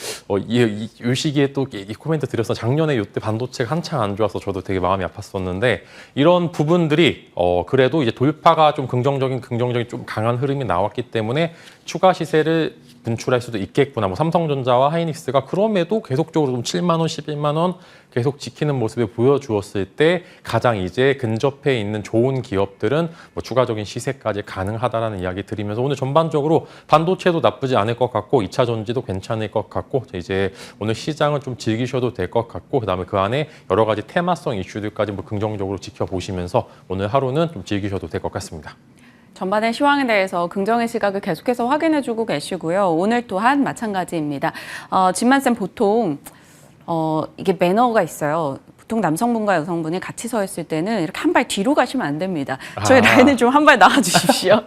이 시기에 또 이 코멘트 드렸어. 작년에 이때 반도체가 한창 안 좋아서 저도 되게 마음이 아팠었는데 이런 부분들이 그래도 이제 돌파가 좀 긍정적인 좀 강한 흐름이 나왔기 때문에 추가 시세를 분출할 수도 있겠구나. 뭐 삼성전자와 하이닉스가 그럼에도 계속적으로 좀 7만 원, 11만 원 계속 지키는 모습을 보여주었을 때 가장 이제 근접해 있는 좋은 기업들은 뭐 추가적인 시세까지 가능하다라는 이야기 드리면서 오늘 전반적으로 반도체도 나쁘지 않을 것 같고 2차 전지도 괜찮을 것 같고 이제 오늘 시장을 좀 즐기셔도 될 것 같고 그다음에 그 안에 여러 가지 테마성 이슈들까지 뭐 긍정적으로 지켜보시면서 오늘 하루는 좀 즐기셔도 될 것 같습니다. 전반의 시황에 대해서 긍정의 시각을 계속해서 확인해주고 계시고요. 오늘 또한 마찬가지입니다. 진만쌤 보통 이게 매너가 있어요. 보통 남성분과 여성분이 같이 서 있을 때는 이렇게 한 발 뒤로 가시면 안 됩니다. 저희 아. 라인을 좀 한 발 나와 주십시오.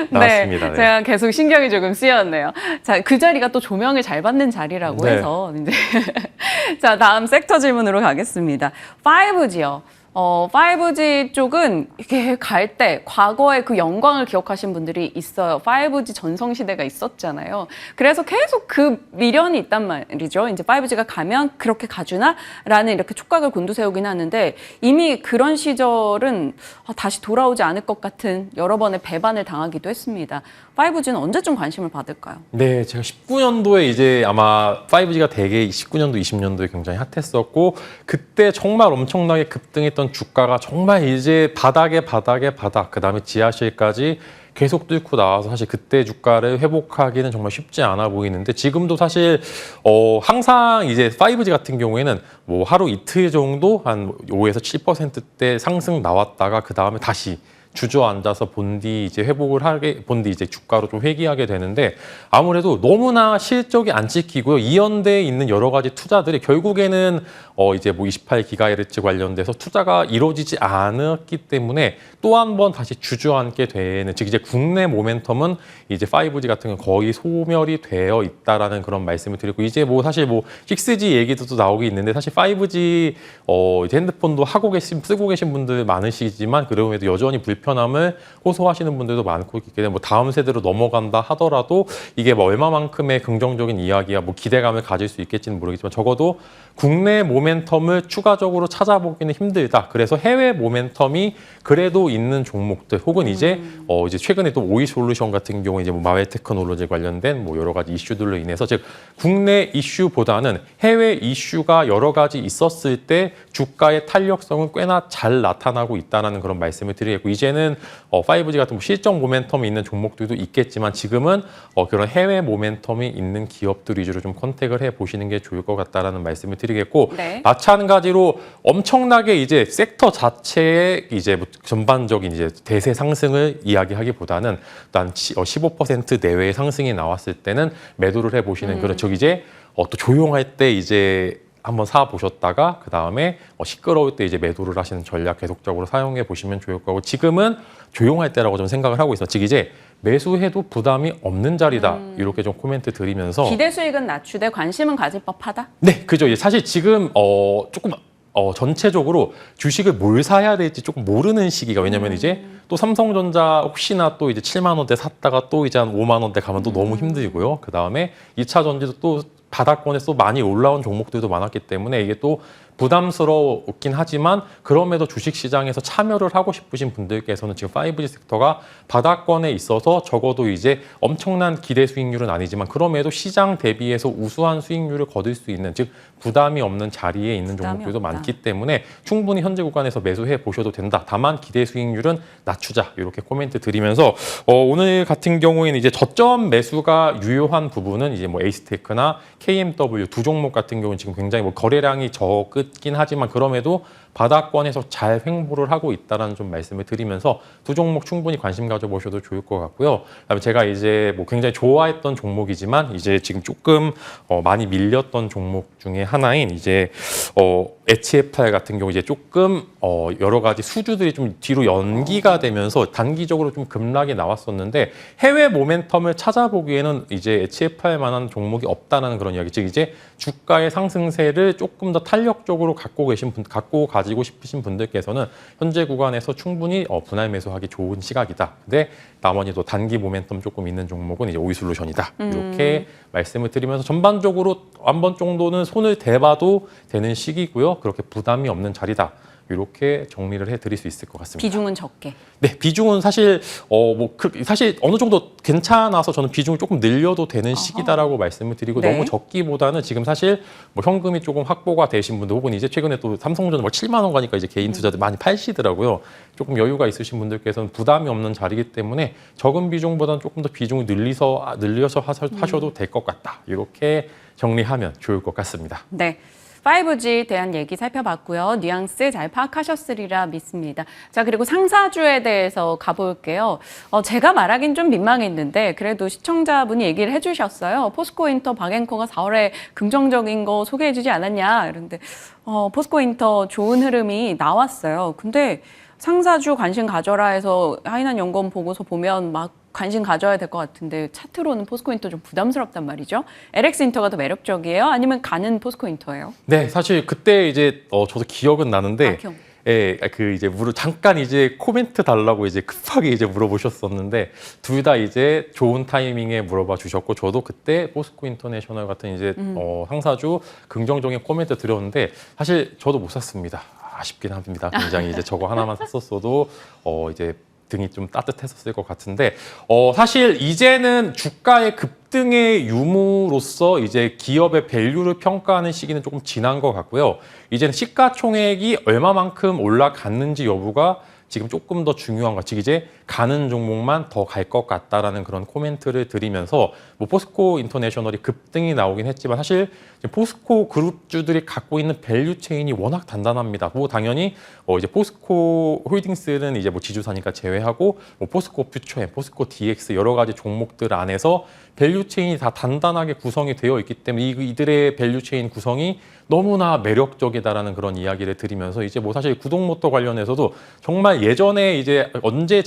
나왔습니다. 네. 제가 계속 신경이 조금 쓰였네요. 자, 그 자리가 또 조명을 잘 받는 자리라고 네. 해서 이제 자, 다음 섹터 질문으로 가겠습니다. 5G요. 5G 쪽은 이게 갈 때 과거의 그 영광을 기억하신 분들이 있어요. 5G 전성시대가 있었잖아요. 그래서 계속 그 미련이 있단 말이죠. 이제 5G가 가면 그렇게 가주나? 라는 이렇게 촉각을 곤두세우긴 하는데 이미 그런 시절은 다시 돌아오지 않을 것 같은 여러 번의 배반을 당하기도 했습니다. 5G는 언제쯤 관심을 받을까요? 네, 제가 19년도에 이제 아마 5G가 되게 19년도, 20년도에 굉장히 핫했었고 그때 정말 엄청나게 급등했던 주가가 정말 이제 바닥에 바닥, 그다음에 지하실까지 계속 뚫고 나와서 사실 그때 주가를 회복하기는 정말 쉽지 않아 보이는데 지금도 사실 항상 이제 5G 같은 경우에는 뭐 하루 이틀 정도 한 5에서 7%대 상승 나왔다가 그다음에 다시 주저앉아서 본디 이제 본디 이제 주가로 좀 회귀하게 되는데 아무래도 너무나 실적이 안 찍히고요. 이연대에 있는 여러 가지 투자들이 결국에는 이제 뭐 28GHz 관련돼서 투자가 이루어지지 않았기 때문에 또 한 번 다시 주저앉게 되는 즉 이제 국내 모멘텀은 이제 5G 같은 건 거의 소멸이 되어 있다라는 그런 말씀을 드리고 이제 뭐 사실 뭐 6G 얘기도 또 나오기 있는데 사실 5G 이제 핸드폰도 쓰고 계신 분들 많으시지만 그럼에도 여전히 불편함을 호소하시는 분들도 많고 있기 때문에 뭐 다음 세대로 넘어간다 하더라도 이게 뭐 얼마만큼의 긍정적인 이야기야 뭐 기대감을 가질 수 있겠지는 모르겠지만 적어도 국내 모멘텀을 추가적으로 찾아보기는 힘들다. 그래서 해외 모멘텀이 그래도 있는 종목들 혹은 이제 최근에 또 오이솔루션 같은 경우 이제 뭐 마웰 테크놀로지 관련된 뭐 여러 가지 이슈들로 인해서 즉 국내 이슈보다는 해외 이슈가 여러 가지 있었을 때 주가의 탄력성은 꽤나 잘 나타나고 있다는 그런 말씀을 드리겠고 이제는 5G 같은 뭐 실적 모멘텀이 있는 종목들도 있겠지만 지금은 그런 해외 모멘텀이 있는 기업들 위주로 좀 컨택을 해 보시는 게 좋을 것 같다라는 말씀을 드리겠고 네. 마찬가지로 엄청나게 이제 섹터 자체의 이제 뭐 전반적인 이제 대세 상승을 이야기하기보다는 일단 15% 내외의 상승이 나왔을 때는 매도를 해 보시는 그런 즉 이제 또 조용할 때 이제 한번 사 보셨다가 그 다음에 시끄러울 때 이제 매도를 하시는 전략 계속적으로 사용해 보시면 좋을 거고 지금은 조용할 때라고 좀 생각을 하고 있어. 즉 이제 매수해도 부담이 없는 자리다 이렇게 좀 코멘트 드리면서 기대 수익은 낮추되 관심은 가질 법하다. 네, 그죠. 사실 지금 조금 전체적으로 주식을 뭘 사야 될지 조금 모르는 시기가 왜냐면 이제 또 삼성전자 혹시나 또 이제 7만 원대 샀다가 또 이제 한 5만 원대 가면 또 너무 힘들고요. 그 다음에 2차 전지도 또 바닥권에서 또 많이 올라온 종목들도 많았기 때문에 이게 또 부담스럽긴 하지만 그럼에도 주식시장에서 참여를 하고 싶으신 분들께서는 지금 5G 섹터가 바닥권에 있어서 적어도 이제 엄청난 기대 수익률은 아니지만 그럼에도 시장 대비해서 우수한 수익률을 거둘 수 있는 즉 부담이 없는 자리에 있는 종목들도 없다. 많기 때문에 충분히 현재 구간에서 매수해 보셔도 된다. 다만 기대 수익률은 낮추자 이렇게 코멘트 드리면서 오늘 같은 경우에는 이제 저점 매수가 유효한 부분은 이제 뭐 에이스테크나 KMW 두 종목 같은 경우는 지금 굉장히 뭐 거래량이 적긴 하지만 그럼에도 바닥권에서 잘 횡보를 하고 있다라는 좀 말씀을 드리면서 두 종목 충분히 관심 가져보셔도 좋을 것 같고요. 그다음에 제가 이제 뭐 굉장히 좋아했던 종목이지만 이제 지금 조금 많이 밀렸던 종목 중에 하나인 이제 HFR 같은 경우 이제 조금 여러 가지 수주들이 좀 뒤로 연기가 되면서 단기적으로 좀 급락이 나왔었는데 해외 모멘텀을 찾아보기에는 이제 HFR만한 종목이 없다는 그런 이야기. 즉 이제 주가의 상승세를 조금 더 탄력적으로 갖고 가지고 싶으신 분들께서는 현재 구간에서 충분히 분할 매수하기 좋은 시각이다. 근데 나머지 또 단기 모멘텀 조금 있는 종목은 이제 오이솔루션이다. 이렇게 말씀을 드리면서 전반적으로 한 번 정도는 손을 대봐도 되는 시기고요. 그렇게 부담이 없는 자리다. 이렇게 정리를 해드릴 수 있을 것 같습니다. 비중은 적게. 네, 비중은 사실 사실 어느 정도 괜찮아서 저는 비중을 조금 늘려도 되는 시기다라고 말씀을 드리고 네. 너무 적기보다는 지금 사실 뭐 현금이 조금 확보가 되신 분들 혹은 이제 최근에 또 삼성전자 뭐 7만 원 가니까 이제 개인 투자들 많이 팔시더라고요. 조금 여유가 있으신 분들께서는 부담이 없는 자리이기 때문에 적은 비중보다는 조금 더 비중을 늘려서 하셔도 될 것 같다. 이렇게 정리하면 좋을 것 같습니다. 네. 5G에 대한 얘기 살펴봤고요. 뉘앙스 잘 파악하셨으리라 믿습니다. 자, 그리고 상사주에 대해서 가볼게요. 제가 말하긴 좀 민망했는데 그래도 시청자분이 얘기를 해주셨어요. 포스코인터 박앵커가 4월에 긍정적인 거 소개해주지 않았냐. 그런데 포스코인터 좋은 흐름이 나왔어요. 근데 상사주 관심 가져라 해서 하이난연구원 보고서 보면 막 관심 가져야 될 것 같은데 차트로는 포스코인터 좀 부담스럽단 말이죠. LX인터가 더 매력적이에요? 아니면 가는 포스코인터예요? 네, 사실 그때 이제 저도 기억은 나는데 기억. 예, 그 이제 잠깐 이제 코멘트 달라고 이제 급하게 이제 물어보셨었는데 둘 다 이제 좋은 타이밍에 물어봐 주셨고 저도 그때 포스코 인터내셔널 같은 이제 상사주 긍정적인 코멘트 드렸는데 사실 저도 못 샀습니다. 아쉽긴 합니다. 굉장히 이제 저거 하나만 샀었어도 이제 등이 좀 따뜻했었을 것 같은데 사실 이제는 주가의 급등의 유무로서 이제 기업의 밸류를 평가하는 시기는 조금 지난 것 같고요. 이제는 시가총액이 얼마만큼 올라갔는지 여부가 지금 조금 더 중요한 것, 즉 이제 가는 종목만 더 갈 것 같다라는 그런 코멘트를 드리면서 뭐 포스코 인터내셔널이 급등이 나오긴 했지만 사실 포스코 그룹주들이 갖고 있는 밸류 체인이 워낙 단단합니다. 뭐 당연히 이제 포스코 홀딩스는 이제 뭐 지주사니까 제외하고 뭐 포스코 퓨처엠, 포스코 DX 여러 가지 종목들 안에서 밸류 체인이 다 단단하게 구성이 되어 있기 때문에 이들의 밸류 체인 구성이 너무나 매력적이다라는 그런 이야기를 드리면서 이제 뭐 사실 구동모터 관련해서도 정말 예전에 이제 언제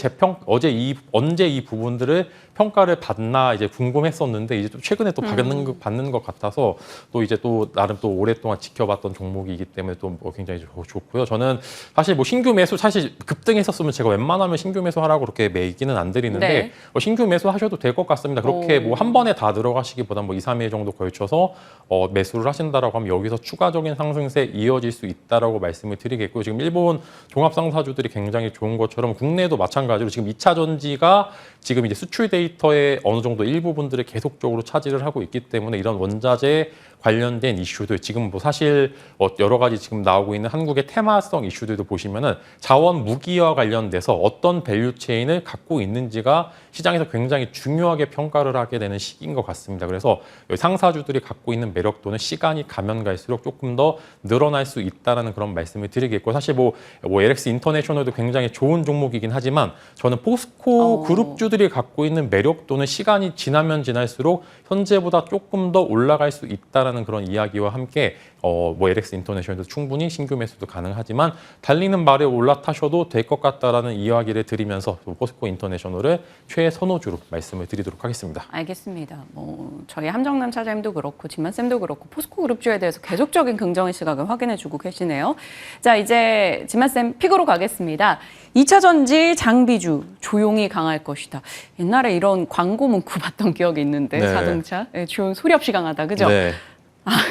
이 부분들을 평가를 받나 이제 궁금했었는데 이제 또 최근에 또 받는 것 같아서 또 이제 또 나름 또 오랫동안 지켜봤던 종목이기 때문에 또 뭐 굉장히 좋고요. 저는 사실 뭐 신규 매수 사실 급등했었으면 제가 웬만하면 신규 매수 하라고 그렇게 매기는 안 드리는데 네. 신규 매수 하셔도 될 것 같습니다. 그렇게 뭐 한 번에 다 들어가시기보다 뭐 2, 3일 정도 걸쳐서 매수를 하신다라고 하면 여기서 추가적인 상승세 이어질 수 있다라고 말씀을 드리겠고요. 지금 일본 종합상사주들이 굉장히 좋은 것처럼 국내도 마찬가지로 지금 2차 전지가 지금 이제 수출 데이터의 어느 정도 일부분들을 계속적으로 차지를 하고 있기 때문에 이런 원자재 관련된 이슈들 지금 뭐 사실 여러 가지 지금 나오고 있는 한국의 테마성 이슈들도 보시면은 자원 무기와 관련돼서 어떤 밸류 체인을 갖고 있는지가 시장에서 굉장히 중요하게 평가를 하게 되는 시기인 것 같습니다. 그래서 상사주들이 갖고 있는 매력도는 시간이 가면 갈수록 조금 더 늘어날 수 있다는 그런 말씀을 드리겠고 사실 뭐 LX 인터내셔널도 굉장히 좋은 종목이긴 하지만 저는 포스코 그룹주들이 갖고 있는 매력도는 시간이 지나면 지날수록 현재보다 조금 더 올라갈 수 있다라는 그런 이야기와 함께 뭐 LX 인터내셔널도 충분히 신규 매수도 가능하지만 달리는 말에 올라타셔도 될 것 같다라는 이야기를 드리면서 포스코 인터내셔널을 최선호주로 말씀을 드리도록 하겠습니다. 알겠습니다. 뭐 저희 함정남 차장님도 그렇고 진만쌤도 그렇고 포스코 그룹주에 대해서 계속적인 긍정의 시각을 확인해주고 계시네요. 자, 이제 진만쌤 픽으로 가겠습니다. 2차 전지 장비주 조용히 강할 것이다. 옛날에 이런 광고 문구 봤던 기억이 있는데 네. 자동차 조용 소리 없이 강하다. 그죠? 네.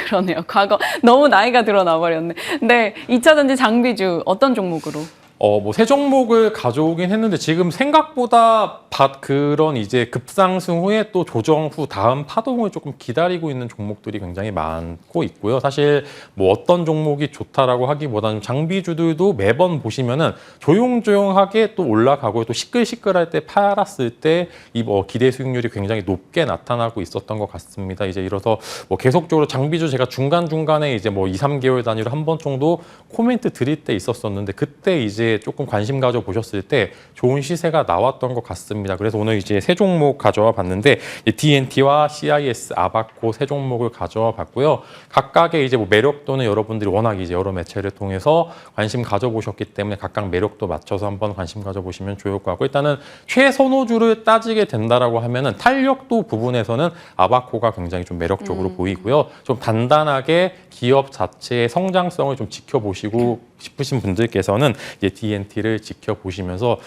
그러네요. 과거 너무 나이가 드러나 버렸네. 네, 2차 전지 장비주 어떤 종목으로? 뭐 새 종목을 가져오긴 했는데 지금 생각보다 그런 이제 급상승 후에 또 조정 후 다음 파동을 조금 기다리고 있는 종목들이 굉장히 많고 있고요. 사실 뭐 어떤 종목이 좋다라고 하기보다는 장비주들도 매번 보시면은 조용조용하게 또 올라가고 또 시끌시끌할 때 팔았을 때 이 뭐 기대 수익률이 굉장히 높게 나타나고 있었던 것 같습니다. 이제 이래서 뭐 계속적으로 장비주 제가 중간중간에 이제 뭐 2, 3개월 단위로 한 번 정도 코멘트 드릴 때 있었었는데 그때 이제 조금 관심 가져 보셨을 때 좋은 시세가 나왔던 것 같습니다. 그래서 오늘 이제 세 종목 가져와 봤는데 DNT와 CIS, 아바코 세 종목을 가져와 봤고요. 각각의 이제 뭐 매력도는 여러분들이 워낙 이제 여러 매체를 통해서 관심 가져보셨기 때문에 각각 매력도 맞춰서 한번 관심 가져보시면 좋을 것 같고 일단은 최선호주를 따지게 된다라고 하면은 탄력도 부분에서는 아바코가 굉장히 좀 매력적으로 보이고요. 좀 단단하게 기업 자체의 성장성을 좀 지켜보시고 싶으신 분들께서는 이제 DNT를 지켜보시면서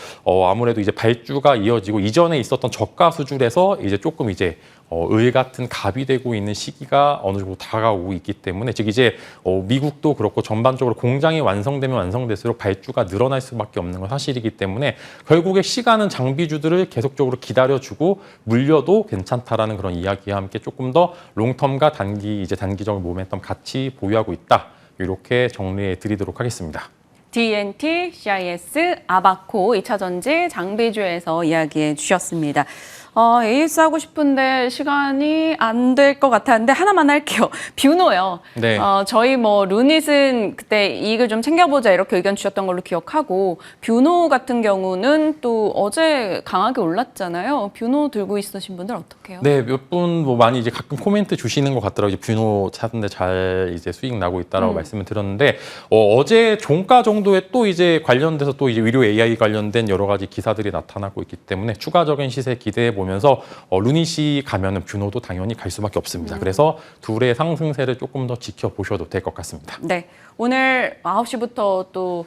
아무래도 이제 발주가 이어지고 이전에 있었던 저가 수준에서 이제 조금 이제 을 같은 갑이 되고 있는 시기가 어느 정도 다가오고 있기 때문에 즉 이제 미국도 그렇고 전반적으로 공장이 완성되면 완성될수록 발주가 늘어날 수밖에 없는 건 사실이기 때문에 결국에 시간은 장비주들을 계속적으로 기다려주고 물려도 괜찮다라는 그런 이야기와 함께 조금 더 롱텀과 단기적인 모멘텀 같이 보유하고 있다. 이렇게 정리해 드리도록 하겠습니다. DNT, CIS, 아바코 2차 전지 장비주에서 이야기해 주셨습니다. AS 하고 싶은데 시간이 안 될 것 같았는데 하나만 할게요. 뷰노요. 네. 저희 뭐 루닛은 그때 이익을 좀 챙겨보자 이렇게 의견 주셨던 걸로 기억하고 뷰노 같은 경우는 또 어제 강하게 올랐잖아요. 뷰노 들고 있으신 분들 어떻게 해요? 네, 몇 분 뭐 많이 이제 가끔 코멘트 주시는 것 같더라고요. 이제 뷰노 찾는데 잘 이제 수익 나고 있다라고 말씀을 드렸는데 어제 종가 정도에 또 이제 관련돼서 또 이제 의료 AI 관련된 여러 가지 기사들이 나타나고 있기 때문에 추가적인 시세 기대해 보면서 루닛이 가면은 뷰노도 당연히 갈 수밖에 없습니다. 그래서 둘의 상승세를 조금 더 지켜보셔도 될 것 같습니다. 네, 오늘 9시부터 또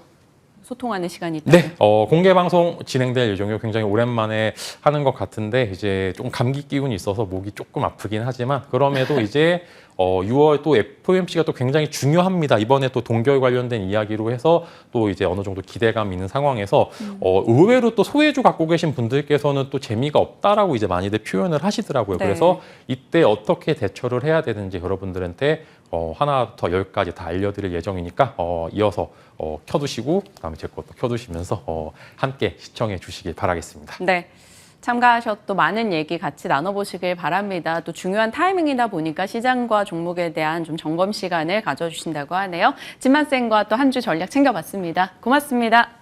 소통하는 시간이 있다고. 네, 공개 방송 진행될 예정이고 굉장히 오랜만에 하는 것 같은데 이제 좀 감기 기운이 있어서 목이 조금 아프긴 하지만 그럼에도 이제 6월 또 FOMC가 또 굉장히 중요합니다. 이번에 또 동결 관련된 이야기로 해서 또 이제 어느 정도 기대감 있는 상황에서 의외로 또 소외주 갖고 계신 분들께서는 또 재미가 없다라고 이제 많이들 표현을 하시더라고요. 네. 그래서 이때 어떻게 대처를 해야 되는지 여러분들한테 하나부터 10까지 다 알려드릴 예정이니까 이어서 켜두시고 그다음에 제 것도 켜두시면서 함께 시청해 주시길 바라겠습니다. 네. 참가하셔서 많은 얘기 같이 나눠보시길 바랍니다. 또 중요한 타이밍이다 보니까 시장과 종목에 대한 좀 점검 시간을 가져주신다고 하네요. 진만쌤과 또 한 주 전략 챙겨봤습니다. 고맙습니다.